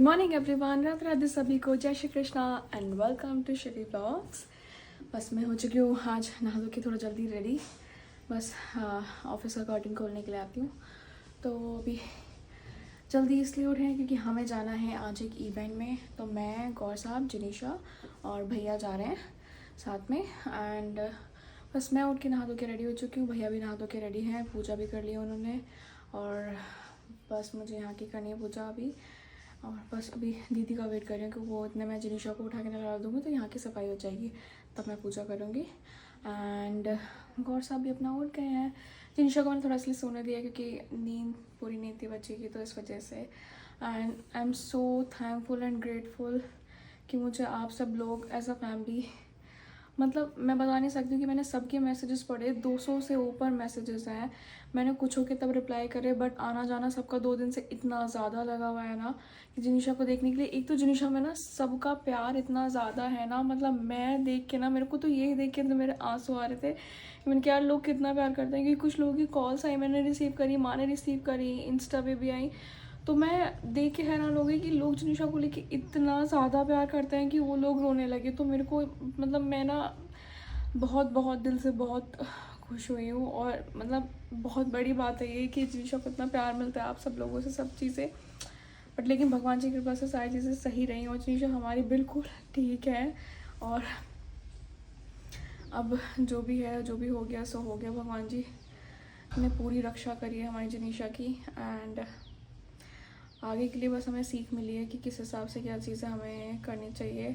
Morning everyone, Radhe Radhe सभी को, जय Shri Krishna and welcome to Shri blogs. बस मैं हो चुकी हूँ आज नहा धो के थोड़ा जल्दी रेडी। बस ऑफिस का कर्टन खोलने के लिए आती हूँ। तो अभी जल्दी इसलिए उठे हैं क्योंकि हमें जाना है आज एक इवेंट में। तो मैं, गौर साहब, जिनीशा और भैया जा रहे हैं साथ में। एंड बस मैं उठ के नहा धो के रेडी हो चुकी हूँ, भैया भी नहा धो के रेडी हैं, पूजा भी कर ली उन्होंने। और बस मुझे यहाँ की करनी है पूजा अभी। और बस अभी दीदी का वेट कर रही हूँ कि वो इतने मैं जिनीशा को उठा के निकाल दूँगी तो यहाँ की सफाई हो जाएगी, तब मैं पूजा करूँगी। एंड गौर साहब भी अपना उठ गए हैं। जिनीशा को मैंने थोड़ा इसलिए सोने दिया क्योंकि नींद पूरी नहीं थी बच्चे की, तो इस वजह से। And I am so thankful and grateful कि मुझे आप सब लोग एज अ फैमिली, मतलब मैं बता नहीं सकती कि मैंने सबके मैसेजेस पढ़े, 200 से ऊपर मैसेजेस हैं। मैंने कुछ होके तब रिप्लाई करे, बट आना जाना सबका 2 दिन से इतना ज़्यादा लगा हुआ है ना कि जिनीशा को देखने के लिए। एक तो जिनीशा में ना सबका प्यार इतना ज़्यादा है ना, मतलब मैं देख के ना, मेरे को तो यही देख के तो मेरे आंसू आ रहे थे। मैंने क्या लोग कितना प्यार करते हैं, क्योंकि कुछ लोगों की कॉल्स आई, मैंने रिसीव करी, माँ ने रिसीव करी, इंस्टा पे भी आई। तो मैं देख के हैरान हो गई कि लोग जिनीशा को लेके इतना ज़्यादा प्यार करते हैं कि वो लोग रोने लगे। तो मेरे को मतलब मैं ना बहुत बहुत दिल से बहुत खुश हुई हूँ। और मतलब बहुत बड़ी बात है ये कि जिनीशा को इतना प्यार मिलता है आप सब लोगों से, सब चीज़ें। बट लेकिन भगवान जी की कृपा से सारी चीज़ें सही रही और जिनीशा हमारी बिल्कुल ठीक है। और अब जो भी है, जो भी हो गया सो हो गया। भगवान जी ने पूरी रक्षा करी है हमारी जिनीशा की। एंड आगे के लिए बस हमें सीख मिली है कि किस हिसाब से क्या चीज़ें हमें करनी चाहिए।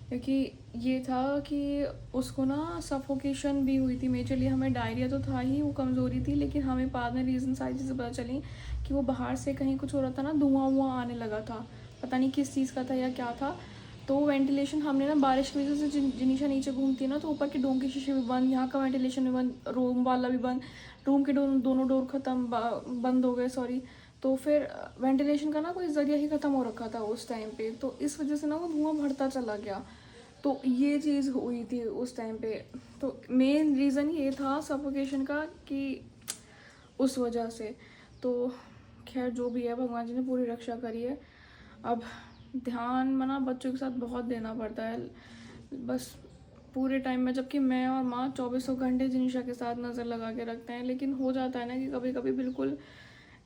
क्योंकि ये था कि उसको ना सफोकेशन भी हुई थी मेजरली। हमें डायरिया तो था ही, वो कमज़ोरी थी, लेकिन हमें बाद में रीज़न सारी चीज़ें पता चली कि वो बाहर से कहीं कुछ हो रहा था ना, धुआं वुआं आने लगा था, पता नहीं किस चीज़ का था या क्या था। तो वेंटिलेशन हमने ना, बारिश की वजह से जिनीशा नीचे घूमती है ना, तो ऊपर के डोम के शीशे भी बंद, यहाँ का वेंटिलेशन भी बंद, रूम वाला भी बंद, रूम के दोनों डोर ख़त्म, बंद हो गए, सॉरी। तो फिर वेंटिलेशन का ना कोई ज़रिया ही ख़त्म हो रखा था उस टाइम पे, तो इस वजह से ना वो धुआं बढ़ता चला गया। तो ये चीज़ हुई थी उस टाइम पे। तो मेन रीज़न ये था सफोकेशन का कि उस वजह से। तो खैर जो भी है, भगवान जी ने पूरी रक्षा करी है। अब ध्यान मना बच्चों के साथ बहुत देना पड़ता है बस पूरे टाइम में, जबकि मैं और माँ 24 घंटे जिनीशा के साथ नज़र लगा के रखते हैं। लेकिन हो जाता है ना कि कभी कभी बिल्कुल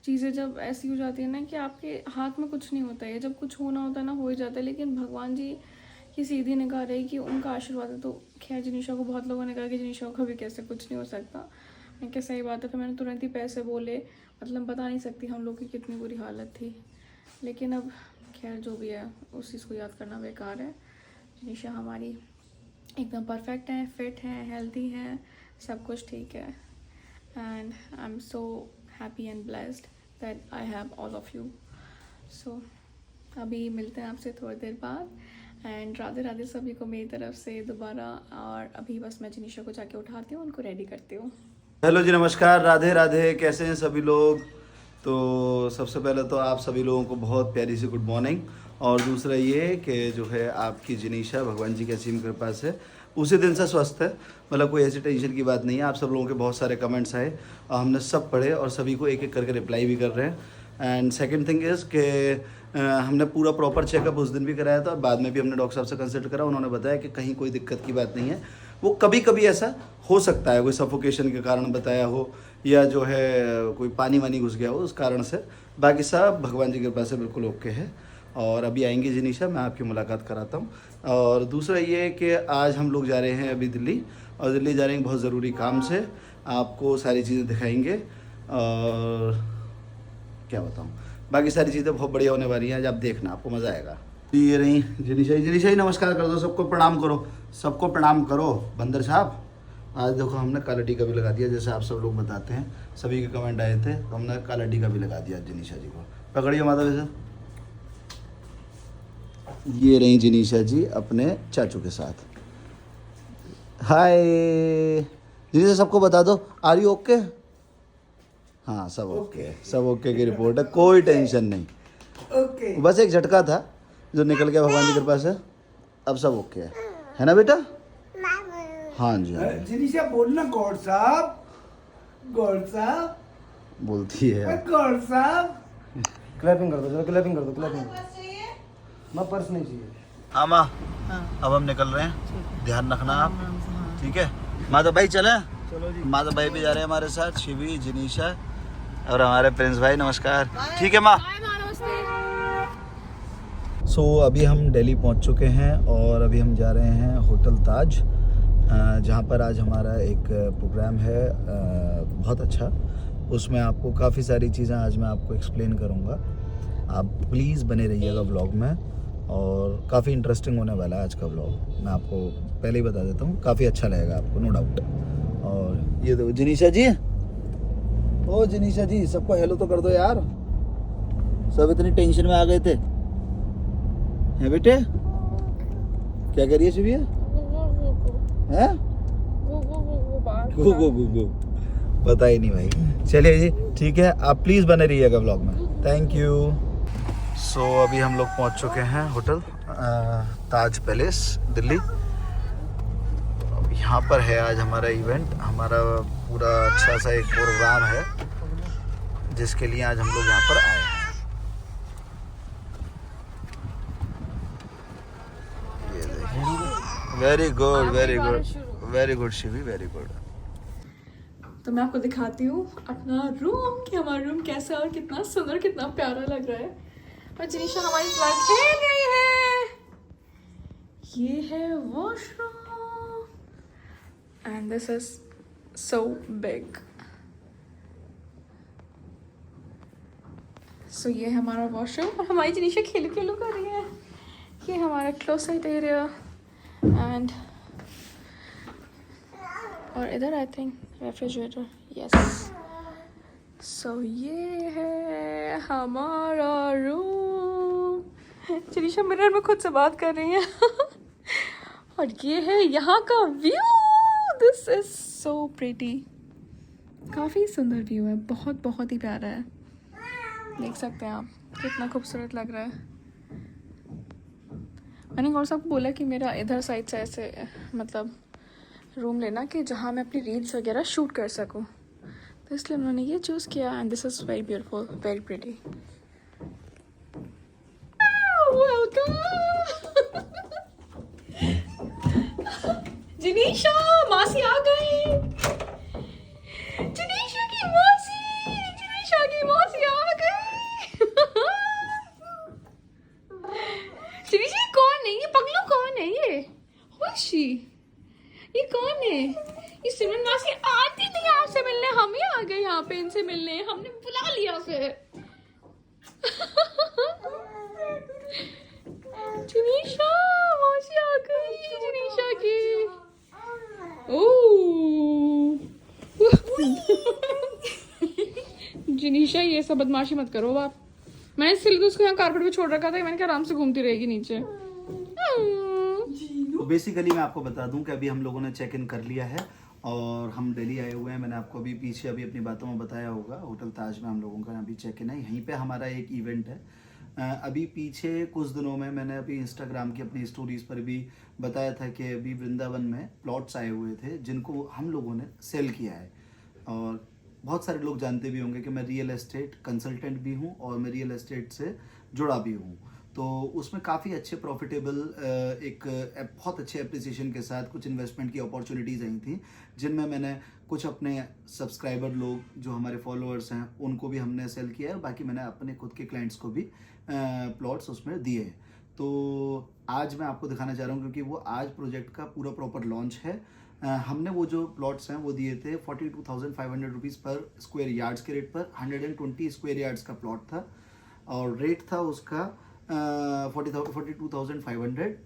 चीज़ें जब ऐसी हो जाती है ना कि आपके हाथ में कुछ नहीं होता है, जब कुछ होना होता है ना हो ही जाता है। लेकिन भगवान जी की सीधी निगाह रही कि उनका आशीर्वाद है। तो खैर जिनीशा को बहुत लोगों ने कहा कि जिनीशा को कभी कैसे कुछ नहीं हो सकता। मैं क्या, सही बात है। फिर मैंने तुरंत ही पैसे बोले, मतलब बता नहीं सकती हम लोग की कितनी बुरी हालत थी। लेकिन अब खैर जो भी है, उस चीज़ को याद करना बेकार है। जिनीशा हमारी एकदम परफेक्ट है, फिट है, हेल्थी है, सब कुछ ठीक है। And I am so happy and blessed that I have all of you. So अभी मिलते हैं आपसे थोड़ी देर बाद। एंड राधे राधे सभी को मेरी तरफ से दोबारा। और अभी बस मैं जिनीशा को जाके उठाती हूँ, उनको रेडी करती हूँ। हेलो जी, नमस्कार, राधे राधे। कैसे हैं सभी लोग? तो सबसे पहले तो आप सभी लोगों को बहुत प्यारी सी गुड मॉर्निंग। और दूसरा ये कि जो है आपकी जिनीशा भगवान जी की असीम कृपा से उसी दिन से स्वस्थ है, मतलब कोई ऐसी टेंशन की बात नहीं है। आप सब लोगों के बहुत सारे कमेंट्स आए और हमने सब पढ़े और सभी को एक एक करके रिप्लाई भी कर रहे हैं। एंड सेकंड थिंग इज़ कि हमने पूरा प्रॉपर चेकअप उस दिन भी कराया था और बाद में भी हमने डॉक्टर साहब से कंसल्ट करा। उन्होंने बताया कि कहीं कोई दिक्कत की बात नहीं है। वो कभी कभी ऐसा हो सकता है, कोई सफोकेशन के कारण बताया हो या जो है कोई पानी वानी घुस गया हो उस कारण से। बाकी सब भगवान जी की कृपा से बिल्कुल ओके है। और अभी आएंगी जिनीशा, मैं आपकी मुलाकात कराता हूँ। और दूसरा ये कि आज हम लोग जा रहे हैं अभी दिल्ली, और दिल्ली जा रहे हैं बहुत ज़रूरी काम से। आपको सारी चीज़ें दिखाएंगे और क्या बताऊँ, बाकी सारी चीज़ें बहुत बढ़िया होने वाली हैं। आज आप देखना, आपको मज़ा आएगा। ये रही जिनीशा। जिनीशा ही नमस्कार कर दो, सबको प्रणाम करो, सबको प्रणाम करो। बंदर साहब, आज देखो हमने काला टीका भी लगा दिया, जैसे आप सब लोग बताते हैं, सभी के कमेंट आए थे, तो हमने काला टीका भी लगा दिया जिनीशा जी को। पकड़िए माता वैसे। ये रही जिनीशा जी अपने चाचू के साथ। हाय जिनीशा, सबको बता दो, आर यू ओके? हाँ सब ओके, सब ओके की रिपोर्ट है, कोई टेंशन नहीं। ओके, बस एक झटका था जो निकल गया भगवान की कृपा से, अब सब ओके है ना बेटा? हाँ जी, हाँ जी। जिनीशा बोलना गौर साहब, गौर साहब बोलती है गौर साहब। क्लैपिंग कर दो, चलो क्लैपिंग कर दो, क्लैपिंग। मैं पर्स नहीं चाहिए। हाँ माँ, अब हम निकल रहे हैं, ध्यान रखना आप, ठीक है। माता भाई चले, चलो जी। माता भाई भी जा रहे हैं हमारे साथ, शिवी, जिनीशा और हमारे प्रिंस भाई। नमस्कार, ठीक है माँ। सो अभी हम दिल्ली पहुंच चुके हैं और अभी हम जा रहे हैं होटल ताज, जहां पर आज हमारा एक प्रोग्राम है बहुत अच्छा। उसमें आपको काफ़ी सारी चीज़ें आज मैं आपको एक्सप्लेन करूंगा। आप प्लीज़ बने रहिएगा व्लॉग में, और काफ़ी इंटरेस्टिंग होने वाला है आज का व्लॉग। मैं आपको पहले ही बता देता हूँ, काफ़ी अच्छा लगेगा आपको, नो डाउट। और ये देखो जिनीशा जी, ओ जिनीशा जी, सबको हेलो तो कर दो यार, सब इतनी टेंशन में आ गए थे। हैं बेटे, क्या करिए शिविया हैं? गो गो गो गो, पता ही नहीं भाई। चलिए जी, ठीक है, आप प्लीज़ बने रहिएगा व्लॉग में, थैंक यू। सो अभी हम लोग पहुंच चुके हैं होटल ताज पैलेस दिल्ली। यहाँ पर है आज हमारा इवेंट, हमारा पूरा अच्छा सा एक प्रोग्राम है जिसके लिए आज हम लोग यहाँ पर आए हैं। ये देखिए, very good very good very good Shivi, very good. तो मैं आपको दिखाती हूँ अपना रूम कि हमारा रूम कैसा है और कितना सुंदर, कितना प्यारा लग रहा है। और जिनीशा हमारी फ्लैट खेल गई है। ये है washroom and this is so big. So ये है हमारा वॉशरूम और हमारी जिनीशा खेलू खेलू कर रही है। ये हमारा क्लोसेट एरिया एंड और इधर आई थिंक रेफ्रिजरेटर, यस। सो ये है हमारा रूम। जिनीशा मिरर में खुद से बात कर रही है। और ये है यहाँ का view, this is so pretty. काफ़ी सुंदर व्यू है, बहुत बहुत ही प्यारा है। देख सकते हैं आप कितना खूबसूरत लग रहा है। मैंने गौर साहब को बोला कि मेरा इधर साइड से ऐसे मतलब रूम लेना कि जहाँ मैं अपनी रील्स वगैरह शूट कर सकूँ, तो इसलिए उन्होंने ये चूज़ किया and this is very beautiful, very pretty. Welcome Jinisha, मासी आ गई। जिनीशा की मासी, जिनीशा की मासी आ गई। जिनीशा कौन है ये? पगलू कौन है ये? खुशी, ये कौन है? ये सिमरन मासी आती नहीं आपसे मिलने, हम ही आ गए यहाँ पे इनसे मिलने, हमने बुला लिया फिर। जिनीशा मासी आ गई, जिनीशा की। ओह जिनीशा, ये सब बदमाशी मत करो आप। मैंने इसलिए तो उसको यहाँ कारपेट पे छोड़ रखा था, मैंने कहा आराम से घूमती रहेगी नीचे। तो बेसिकली मैं आपको बता दूं कि अभी हम लोगों ने चेक इन कर लिया है और हम दिल्ली आए हुए हैं। मैंने आपको अभी पीछे अभी अपनी बातों में बताया होगा, होटल ताज में हम लोगों का अभी चेक इन है। यहीं पे हमारा एक इवेंट है। अभी पीछे कुछ दिनों में मैंने अभी इंस्टाग्राम की अपनी स्टोरीज पर भी बताया था कि अभी वृंदावन में प्लॉट्स आए हुए थे जिनको हम लोगों ने सेल किया है। और बहुत सारे लोग जानते भी होंगे कि मैं रियल एस्टेट कंसल्टेंट भी हूँ और मैं रियल एस्टेट से जुड़ा भी हूँ। तो उसमें काफ़ी अच्छे प्रॉफिटेबल एक बहुत अच्छे एप्रिसिएशन के साथ कुछ इन्वेस्टमेंट की अपॉर्चुनिटीज़ आई थी, जिनमें मैंने कुछ अपने सब्सक्राइबर लोग जो हमारे फॉलोअर्स हैं उनको भी हमने सेल किया है और बाकी मैंने अपने खुद के क्लाइंट्स को भी प्लॉट्स उसमें दिए हैं। तो आज मैं आपको दिखाना चाह रहा हूँ क्योंकि वो आज प्रोजेक्ट का पूरा प्रॉपर लॉन्च है। हमने वो जो प्लॉट्स हैं वो दिए थे 42,500 रुपीज़ पर स्क्वायर यार्ड्स के रेट पर। 120 स्क्वायर यार्ड्स का प्लॉट था और रेट था उसका 42,500,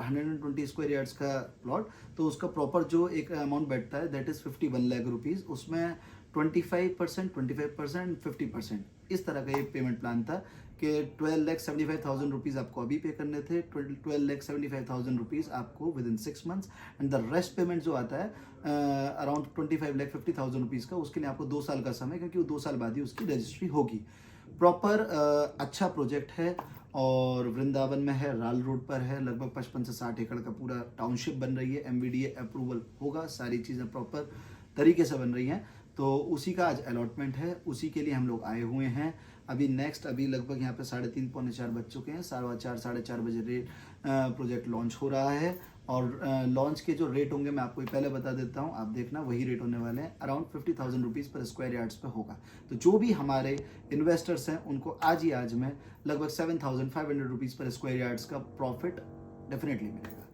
120 स्क्वायर यार्ड्स का प्लॉट। तो उसका प्रॉपर जो एक अमाउंट बैठता है दैट इज़ 51 लाख रुपीज़। उसमें 25%, 25%, 50% इस तरह का एक पेमेंट प्लान था कि 12,75,000 रुपीज़ आपको अभी पे करने थे, 12,75,000 रुपीज़ आपको with in 6 months and the rest payment जो आता है अराउंड 25,50,000 रुपीज़ का, उसके लिए आपको 2 साल का समय, क्योंकि वो 2 साल बाद ही उसकी रजिस्ट्री होगी। प्रॉपर अच्छा प्रोजेक्ट है और वृंदावन में है, राल रोड पर है। लगभग 55 से 60 एकड़ का पूरा टाउनशिप बन रही है। MVDA अप्रूवल होगा, सारी चीज़ें प्रॉपर तरीके से बन रही हैं। तो उसी का आज अलॉटमेंट है, उसी के लिए हम लोग आए हुए हैं। अभी नेक्स्ट अभी लगभग यहाँ पे 3:30 पौने 4 बज चुके हैं, 4:15 साढ़े 4 बजे प्रोजेक्ट लॉन्च हो रहा है। और लॉन्च के जो रेट होंगे मैं आपको पहले बता देता हूँ, आप देखना वही रेट होने वाले हैं। अराउंड 50,000 रुपीज़ पर स्क्वायर यार्ड्स पे होगा। तो जो भी हमारे इन्वेस्टर्स हैं उनको आज में लगभग 7,500 रुपीज़ पर स्क्वायर यार्ड्स का प्रॉफिट डेफिनेटली मिलेगा।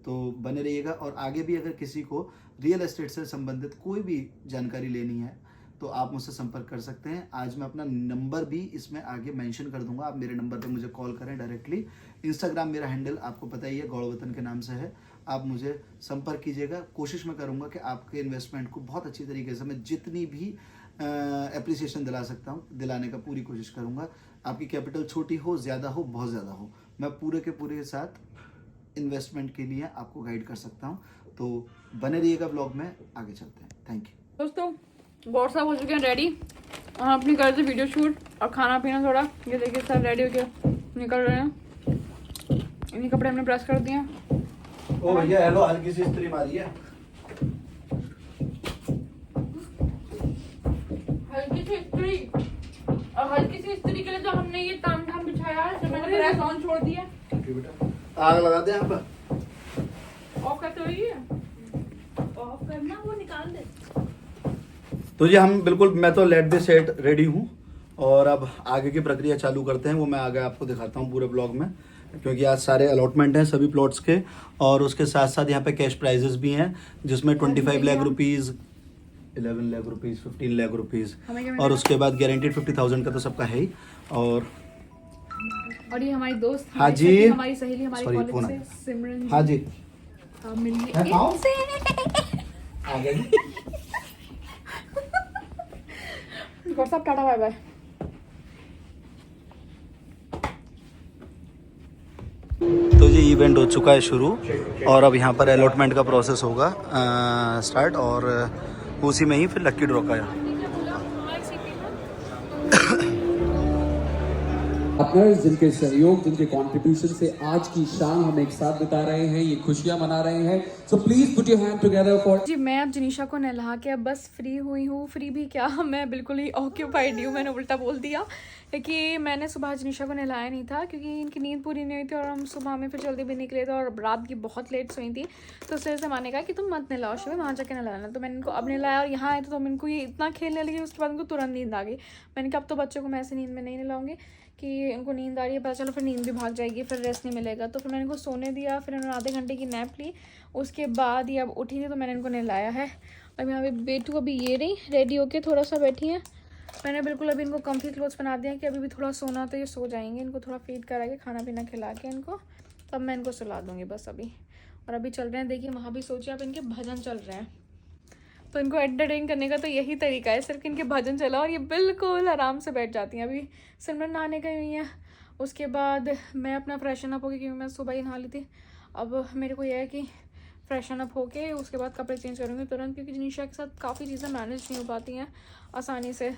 तो बने रहिएगा। और आगे भी अगर किसी को रियल एस्टेट से संबंधित कोई भी जानकारी लेनी है तो आप मुझसे संपर्क कर सकते हैं। आज मैं अपना नंबर भी इसमें आगे मेंशन कर दूंगा, आप मेरे नंबर पे मुझे कॉल करें डायरेक्टली। इंस्टाग्राम मेरा हैंडल आपको पता ही है, गौड़वतन के नाम से है, आप मुझे संपर्क कीजिएगा। कोशिश मैं करूंगा कि आपके इन्वेस्टमेंट को बहुत अच्छी तरीके से मैं जितनी भी एप्रिसिएशन दिला सकता हूँ दिलाने का पूरी कोशिश करूँगा। आपकी कैपिटल छोटी हो, ज़्यादा हो, बहुत ज़्यादा हो, मैं पूरे के पूरे साथ इन्वेस्टमेंट के लिए आपको गाइड कर सकता हूँ। तो बने रहिएगा ब्लॉग में, आगे चलते हैं। Thank you. दोस्तों गौर साहब हो चुके हैं रेडी, हम अपनी कर रहे थे वीडियो शूट और खाना पीना थोड़ा। ये देखिए सब रेडी होके निकल रहे हैं। इन्हीं कपड़े हमने प्रेस कर दिए हैं। ओ भैया हेलो, हल्की सी इस्त्री मारी है। हल्की सी इस्त्री, और हल्की सी इस्त्री के लिए तो हमने ये तामझाम बिछाया है, तो मैंने प्रेस ऑन छोड़ दिया। आग लगा दे यहाँ पर। ऑफ करते हुए ऑफ करना, वो निकाल दे। तो ये हम बिल्कुल, मैं तो लेट द सेट रेडी हूँ और अब आगे की प्रक्रिया चालू करते हैं। वो मैं आगे आपको दिखाता हूँ पूरे ब्लॉग में, क्योंकि आज सारे अलॉटमेंट हैं सभी प्लॉट्स के। और उसके साथ साथ यहाँ पे कैश प्राइजेस भी हैं, जिसमें 25 lakh rupees, 11 lakh rupees, 15 lakh rupees, और उसके बाद गारंटीड 50,000 का तो सबका है ही। और ये हमारी दोस्त, हाँ जी, हमारी सहेली, हमारी कॉलेज से सिमरन। हाँ जी, मिलिए आ गए। सब टाटा बाय बाय। तो ये इवेंट हो चुका है शुरू और अब यहाँ पर अलॉटमेंट का प्रोसेस होगा स्टार्ट, और उसी में ही फिर लक्की ड्रॉ का पार्टनर्स जिनके सहयोग, जिनके कंट्रीब्यूशन से आज की शाम हम एक साथ बिता रहे हैं, ये खुशियां मना रहे हैं। So please put your hand together for. जी मैं अब जनीशा को नहला के अब बस फ्री हुई हूँ। फ्री भी क्या, मैं बिल्कुल ही ऑक्यूपाइड हूँ, मैंने उल्टा बोल दिया, क्योंकि मैंने सुबह जनीशा को नहलाया नहीं था, क्योंकि इनकी नींद पूरी नहीं हुई थी और हम सुबह में फिर जल्दी भी निकले थे और रात की बहुत लेट सोई थी। तो उस वजह से मैंने कहा कि तुम मत नहलाओ शिव, वहाँ जाके नहलाना। तो मैंने इनको अब नहलाया और यहाँ आए तो तुम इनको ये इतना खेलने लगी, उसके बाद इनको तुरंत नींद आ गई। मैंने कहा अब तो बच्चों को मैं ऐसे नींद में नहीं नहलाऊंगी कि इनको नींद आ रही है, पता चलो फिर नींद भी भाग जाएगी, फिर रेस्ट नहीं मिलेगा। तो फिर मैंने इनको सोने दिया, फिर इन्होंने आधे घंटे की नैप ली, उसके बाद ये अब उठी थी तो मैंने इनको नहलाया है। अब यहाँ पे बेटू अभी ये रही रेडी होके थोड़ा सा बैठी है। मैंने बिल्कुल अभी इनको कम्फी क्लोथ्स पहना दिया कि अभी भी थोड़ा सोना तो ये सो जाएंगे। इनको थोड़ा फीड करा के खाना पीना खिला के इनको तब मैं इनको सुला दूँगी बस अभी। और अभी चल रहे हैं, देखिए वहाँ भी सोचिए आप, इनके भजन चल रहे हैं। तो इनको एंटरटेन करने का तो यही तरीका है, सिर्फ इनके भजन चला और ये बिल्कुल आराम से बैठ जाती हैं। अभी सिमरन नहाने गई हुई हैं, उसके बाद मैं अपना फ्रेशन अप होके, क्योंकि मैं सुबह ही नहा ली थी। अब मेरे को यह है कि फ्रेशन अप होके उसके बाद कपड़े चेंज करूँगी तुरंत, क्योंकि जनीशा के साथ काफ़ी चीज़ें मैनेज नहीं हो पाती हैं आसानी से।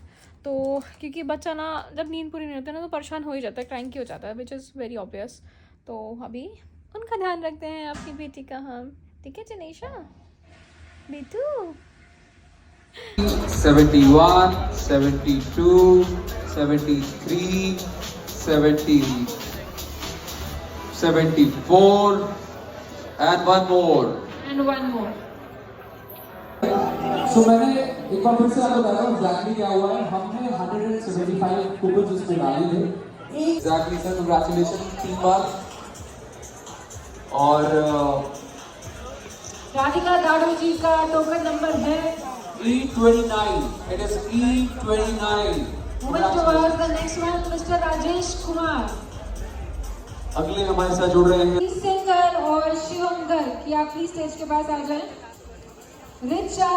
तो क्योंकि बच्चा ना जब नींद पूरी नहीं होती ना तो परेशान हो ही जाता है, क्रैंकी हो जाता है, विच इज़ वेरी ऑब्वियस। तो अभी उनका ध्यान रखते हैं, आपकी बेटी का हम। ठीक है जनीशा, बेटू। 71, 72, 73, 70, 74, and one more. So मैंने एक बार फिर से आपको बता रहा हूँ एग्जैक्टली क्या हुआ है। हमने 175 कूपन उसमें डाले थे। एग्जैक्टली सर, कंग्रेचुलेशन 3 बार। और राधिका दाड़ू जी का टोकन नंबर है E29. It is E29. Moving towards the next one, Mr. Rajesh Kumar. अगले हमारे साथ जुड़ रहे हैं सिंगर और शिवम गर्ग, कि आप प्लीज स्टेज के पास आ जाएं। रिचा,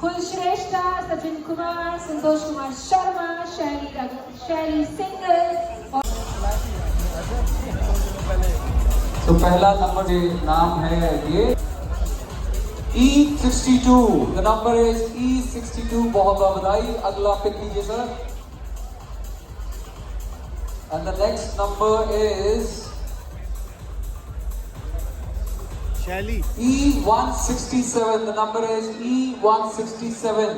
कुलश्रेष्ठा, सचिन कुमार, संतोष कुमार शर्मा, शैली सिंगर। तो पहला नंबर के नाम है ये E62. The number is E62. बहुत बहुत बधाई। अगला पिक लीजिए sir. And the next number is शैली E167. The number is E167.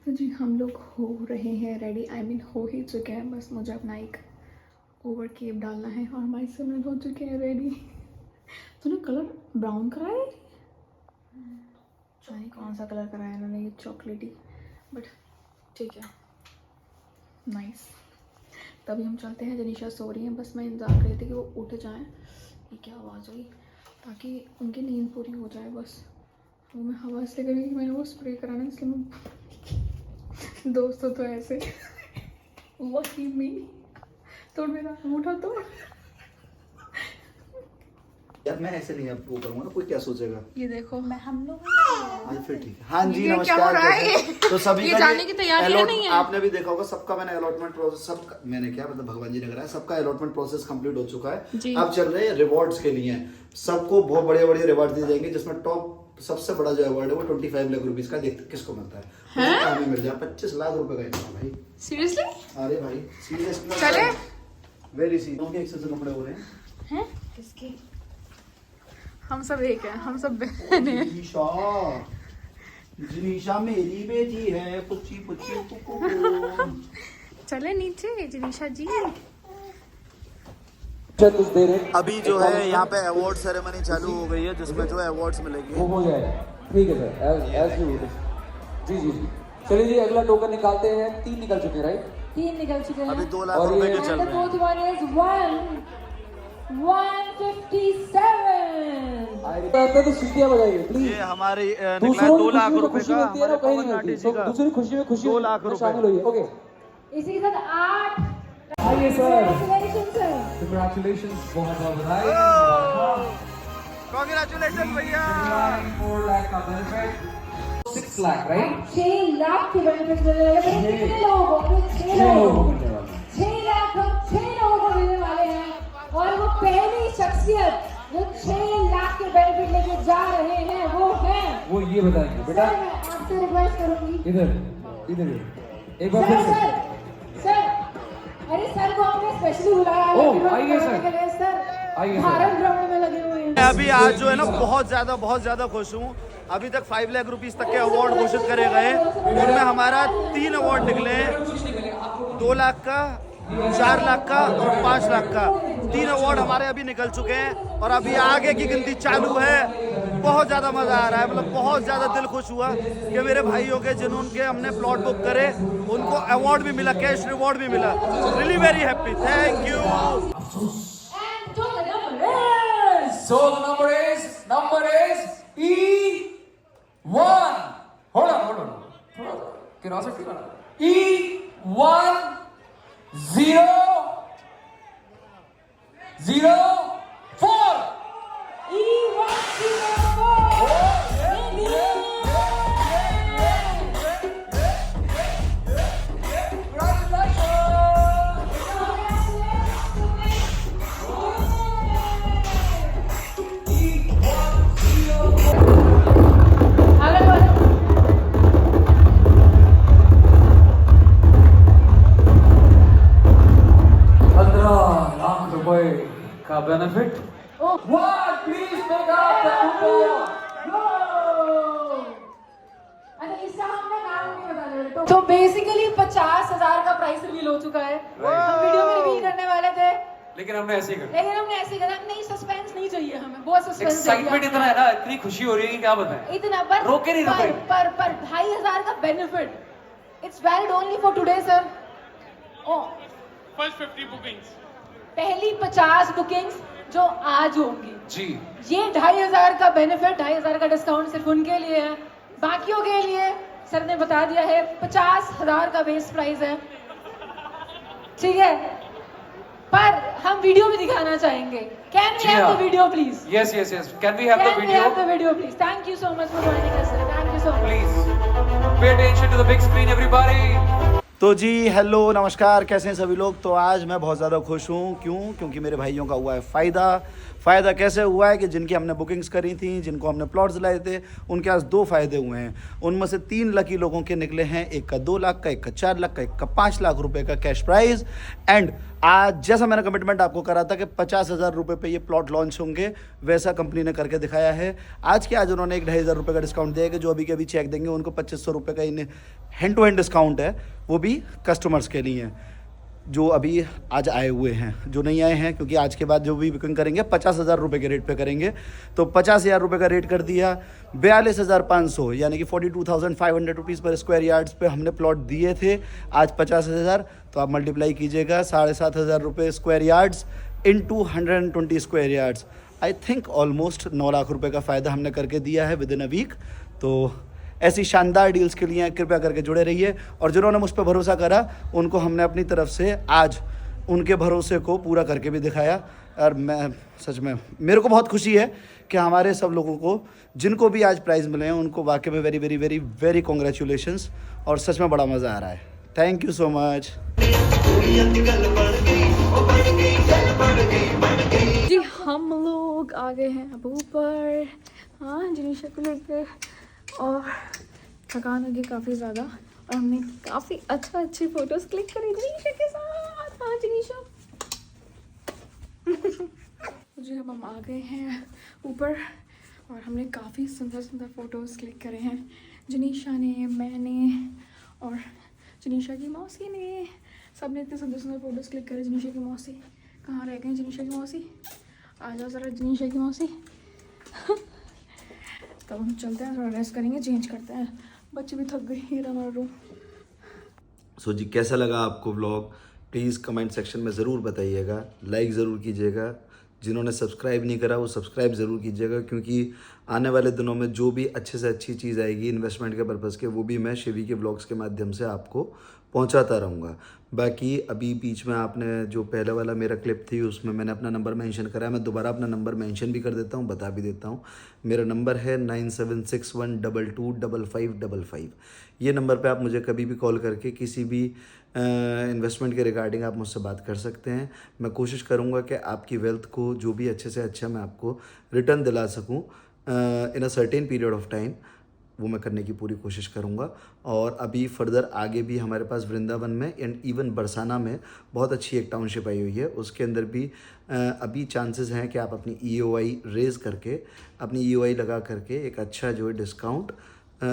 तो जी हम लोग हो रहे हैं रेडी, आई मीन हो ही चुके हैं, बस मुझे अपना एक ओवर केप डालना है और हमारे सब हो चुके हैं रेडी। तूने कलर ब्राउन कराया है, नहीं कौन सा कलर कराया इन्होंने, ये चॉकलेटी, बट ठीक है, नाइस। तभी हम चलते हैं, जनीशा सो रही है, बस मैं इंतज़ार कर रही थी कि वो उठ जाएं। ये क्या आवाज़ हुई, ताकि उनकी नींद पूरी हो जाए। बस वो मैं हवा इसलिए करी कि मैंने वो स्प्रे कराना, इसलिए मैं दोस्तों तो ऐसे वही मी तो मेरा उठा तो यार मैं ऐसे नहीं आपको करूंगा ना, कोई क्या सोचेगा। ये देखो मैं हम लोग हाँ फिर ठीक है। हाँ जी ये क्या नमस्कार, हो रहा है कैसे? तो सभी ये का जाने की तैयारी है नहीं है? आपने भी देखा होगा, सबका मैंने अलॉटमेंट प्रोसेस, सबका मैंने क्या मतलब भगवान जी ने कराया, सबका अलॉटमेंट प्रोसेस कंप्लीट हो चुका है। अब चल रहे हैं रिवॉर्ड्स के लिए। सबको बहुत बड़े बड़े रिवॉर्ड दिए जाएंगे, जिसमें टॉप सबसे बड़ा जो अवार्ड है वो 25 लाख रुपीज का। देखते किसको मिलता है, हमें मिल जाए 25 लाख रुपए का इनाम भाई। सीरियसली? अरे भाई सीरियसली चले वेरी सीरियस। एक से कपड़े हो रहे हैं किसके? हम सब एक हैं, हम सब बहन हैं। जिनीशा मेरी बेटी है, पुच्ची पुच्ची पुप्पू। चले नीचे जनीशा जी। कुछ देर है, अभी जो है यहाँ पे अवार्ड सेरेमनी चालू हो गई है, जिसमें जो है अवार्ड्स मिलेंगे। वो हो जाएगा, ठीक है सर, एज यू। जी जी जी, चलिए जी अगला टोकन निकालते हैं। 3 निकल चुके हैं, राइट? 3 निकल चुके हैं। अभी 2 लाख और रुपए ये- के चल And the रहे हैं। fourth one is 157. तो सीटियां बजाइए प्लीज। ये हमारी निकला है दूसरों 2 लाख की रुपए खुशी का, मिलती है ना, हमारे कहीं पवन नहीं नाटी मिलती। जी तो का दूसरी खुशी में 2 लाख रुपए शामिल हुई। ओके, इसी के साथ 8. आइए सर। Congratulations, sir. कंग्रेचुलेशंस, बहुत बहुत बधाई। कांग्रेचुलेशन भैया। 4 लाख का बेनिफिट, 6 लाख, राइट? 6 लाख के बेनिफिट मिलने वाले हैं। कितने लोगों को? 6 लोगों को। 6 लाख हम 6 लोगों को मिलने वाले हैं, और वो पहली शख्सियत जो 6 लाख के बेनिफिट लेके जा रहे हैं वो है। वो ये बताएंगे बेटा। सर मैं आपसे रिक्वेस्ट करूंगी, इधर इधर एक बार फिर सर से। सर अरे सर को हमने स्पेशली बुलाया है ओह, विरोध आइए सर। करने के लिए। सर आइए सर। भारत ग्राउंड में लगे हुए हैं। मैं अभी आज जो है ना बहुत ज्यादा खुश हूँ। अभी तक 5 लाख रुपीस तक के अवार्ड घोषित करे गए, उनमें हमारा 3 अवार्ड निकले हैं, 2 लाख का, 4 लाख का और 5 लाख का। 3 अवार्ड हमारे अभी निकल चुके हैं और अभी आगे की गिनती चालू है। बहुत ज्यादा मजा आ रहा है, मतलब बहुत ज्यादा दिल खुश हुआ कि मेरे भाइयों के जिन्होंने हमने प्लॉट बुक करे उनको अवार्ड भी मिला, कैश रिवॉर्ड भी मिला। Really very happy, thank you. And so the number is So the number is E1. Hold on. Curiosity. E1 0 0 4. आगे बढ़ो। 15 लाख रुपए का benefit. One, please pick up the coupon. अच्छा इसका हमने नाम नहीं बता रहे। तो बेसिकली 50,000 का प्राइस रिवील हो चुका है। हम वीडियो में रिवील करने वाले थे, लेकिन हमने ऐसे ही कर लेकिन हमने ऐसे करा। नहीं, सस्पेंस नहीं चाहिए हमें, बहुत सस्पेंस एक्साइटमेंट इतना है ना, इतनी खुशी हो रही है कि क्या बताएं। इतना पर रोके नहीं रुके। पर 2,500 का benefit it's valid only for today sir. ओ First 50 bookings. पहली 50 बुकिंग्स जो आज होंगी, जी, ये 2,500 का बेनिफिट, 2,500 का डिस्काउंट सिर्फ उनके लिए है। बाकियों के लिए सर ने बता दिया है 50,000 का बेस प्राइस है, ठीक है? पर हम वीडियो भी दिखाना चाहेंगे। कैन वी जी हैव हाँ। The video please? yes. Can we have the Can we have the video? video please? Thank you so much for joining us sir. Thank you so much. Please pay attention to the big screen, everybody. तो जी hello नमस्कार, कैसे हैं सभी लोग। तो आज मैं बहुत ज़्यादा खुश हूँ, क्योंकि मेरे भाइयों का हुआ है फ़ायदा। फ़ायदा कैसे हुआ है कि जिनकी हमने बुकिंग्स करी थी, जिनको हमने प्लॉट्स दिलाए थे, उनके पास 2 फ़ायदे हुए हैं। उनमें से 3 लकी लोगों के निकले हैं, एक का 2 लाख का, एक का 4 लाख का, एक का 5 लाख रुपए का कैश प्राइज़। एंड आज जैसा मैंने कमिटमेंट आपको करा था कि 50,000 रुपये पे ये प्लॉट लॉन्च होंगे, वैसा कंपनी ने करके दिखाया है। आज उन्होंने 1,500 रुपये का डिस्काउंट दिया है कि जो अभी के अभी चेक देंगे उनको 2,500 रुपये का in hand to hand discount है, वो भी कस्टमर्स के लिए जो अभी आज आए हुए हैं। जो नहीं आए हैं, क्योंकि आज के बाद जो भी बुकिंग करेंगे 50,000 रुपये के रेट पे करेंगे, तो 50,000 रुपये का रेट कर दिया। 42,500 यानी कि 42,500 रुपीज़ पर स्क्वायर यार्ड्स पे हमने प्लॉट दिए थे, आज 50,000, तो आप मल्टीप्लाई कीजिएगा 7,500 रुपये square yards into 120 square yards. I think almost 9 lakh रुपए का फ़ायदा हमने करके दिया है विद इन अ वीक। तो ऐसी शानदार डील्स के लिए कृपया करके जुड़े रहिए, और जिन्होंने मुझ पर भरोसा करा उनको हमने अपनी तरफ से आज उनके भरोसे को पूरा करके भी दिखाया। और मैं सच में, मेरे को बहुत खुशी है कि हमारे सब लोगों को जिनको भी आज प्राइज़ मिले हैं उनको वाकई में very very very very congratulations, और सच में बड़ा मज़ा आ रहा है। थैंक यू सो मच जी। हम लोग आ गए हैं अब ऊपर, हाँ, जिनीशा को लेकर, और थकान होगी काफ़ी ज़्यादा, और हमने काफ़ी अच्छी फ़ोटोज़ क्लिक करी जिनीशा के साथ। हाँ जिनीशा जी, अब हम आ गए हैं ऊपर, और हमने काफ़ी सुंदर फ़ोटोज़ क्लिक करे हैं। जिनीशा ने, मैंने, और जिनीशा की मौसी ने, सब ने इतने सुंदर फ़ोटोज़ क्लिक करे। जिनीशा की मौसी कहाँ रह गई? जिनीशा की मौसी आ जाओ ज़रा, जिनीशा की मौसी। तब हम चलते हैं, थोड़ा रेस्ट करेंगे, चेंज करते हैं, बच्चे भी थक गए। ये रहा हमारा रूम। सो जी, कैसा लगा आपको व्लॉग? प्लीज़ कमेंट सेक्शन में ज़रूर बताइएगा, लाइक ज़रूर कीजिएगा। जिन्होंने सब्सक्राइब नहीं करा वो सब्सक्राइब ज़रूर कीजिएगा, क्योंकि आने वाले दिनों में जो भी अच्छे से अच्छी चीज़ आएगी इन्वेस्टमेंट के पर्पज़ के, वो भी मैं शिवी के व्लॉग्स के माध्यम से आपको पहुंचाता रहूँगा। बाकी अभी बीच में आपने जो पहले वाला मेरा क्लिप थी उसमें मैंने अपना नंबर मेंशन करा, मैं दोबारा अपना नंबर मेंशन भी कर देता हूँ, बता भी देता हूँ। मेरा नंबर है 9761225555। ये नंबर पे आप मुझे कभी भी कॉल करके किसी भी इन्वेस्टमेंट के रिगार्डिंग आप मुझसे बात कर सकते हैं। मैं कोशिश करूँगा कि आपकी वेल्थ को जो भी अच्छे से अच्छा मैं आपको रिटर्न दिला सकूँ in a certain period of time, वो मैं करने की पूरी कोशिश करूँगा। और अभी फर्दर आगे भी हमारे पास वृंदावन में एंड इवन बरसाना में बहुत अच्छी एक टाउनशिप आई हुई है, उसके अंदर भी अभी चांसेस हैं कि आप अपनी EOI रेज़ करके, अपनी EOI लगा करके एक अच्छा जो है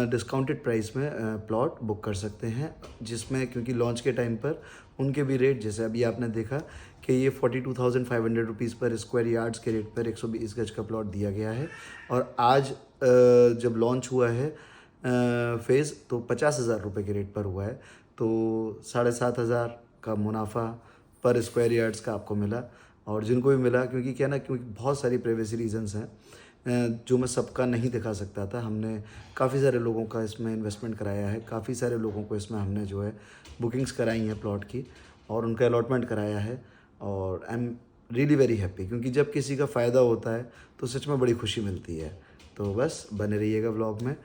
डिस्काउंटेड प्राइस में प्लॉट बुक कर सकते हैं, जिसमें क्योंकि लॉन्च के टाइम पर उनके भी रेट, जैसे अभी आपने देखा कि ये 42,500 रुपीज़ पर स्क्वायर यार्ड्स के रेट पर 120 गज का प्लॉट दिया गया है। और आज जब लॉन्च हुआ है फेज़, तो 50,000 रुपये के रेट पर हुआ है, तो 7,500 का मुनाफा पर स्क्वायर यार्ड्स का आपको मिला। और जिनको भी मिला, क्योंकि क्या ना, क्योंकि बहुत सारी प्राइवेसी रीजंस हैं जो मैं सबका नहीं दिखा सकता था। हमने काफ़ी सारे लोगों का इसमें इन्वेस्टमेंट कराया है, काफ़ी सारे लोगों को इसमें हमने जो है बुकिंग्स कराई हैं प्लॉट की, और उनका अलॉटमेंट कराया है। और I am really very happy, क्योंकि जब किसी का फ़ायदा होता है तो सच में बड़ी खुशी मिलती है। तो बस बने रहिएगा व्लॉग में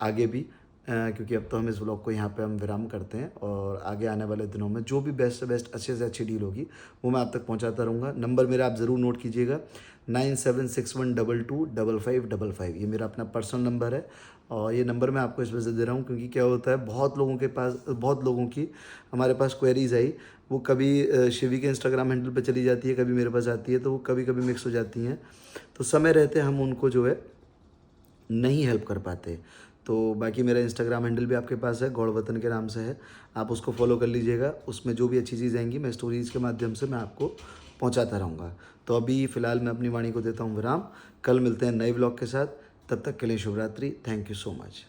आगे भी, क्योंकि अब तो हम इस व्लॉग को यहाँ पे हम विराम करते हैं, और आगे आने वाले दिनों में जो भी बेस्ट से बेस्ट अच्छे से अच्छी डील होगी वो मैं आप तक पहुँचाता रहूँगा। नंबर मेरा आप ज़रूर नोट कीजिएगा, 9761225555। ये मेरा अपना पर्सनल नंबर है, और ये नंबर मैं आपको इस वजह से दे रहा हूँ क्योंकि क्या होता है, बहुत लोगों की हमारे पास क्वेरीज आई, वो कभी शिवी के इंस्टाग्राम हैंडल पे चली जाती है, कभी मेरे पास आती है, तो वो कभी कभी मिक्स हो जाती हैं, तो समय रहते हम उनको जो है नहीं हेल्प कर पाते। तो बाकी मेरा इंस्टाग्राम हैंडल भी आपके पास है, गौड़ वतन के नाम से है, आप उसको फॉलो कर लीजिएगा। उसमें जो भी अच्छी चीज़ आएंगी मैं स्टोरीज़ के माध्यम से मैं आपको पहुंचाता रहूँगा। तो अभी फ़िलहाल मैं अपनी वाणी को देता हूँ विराम, कल मिलते हैं नए व्लॉग के साथ, तब तक के लिए शुभ रात्रि। Thank you so much.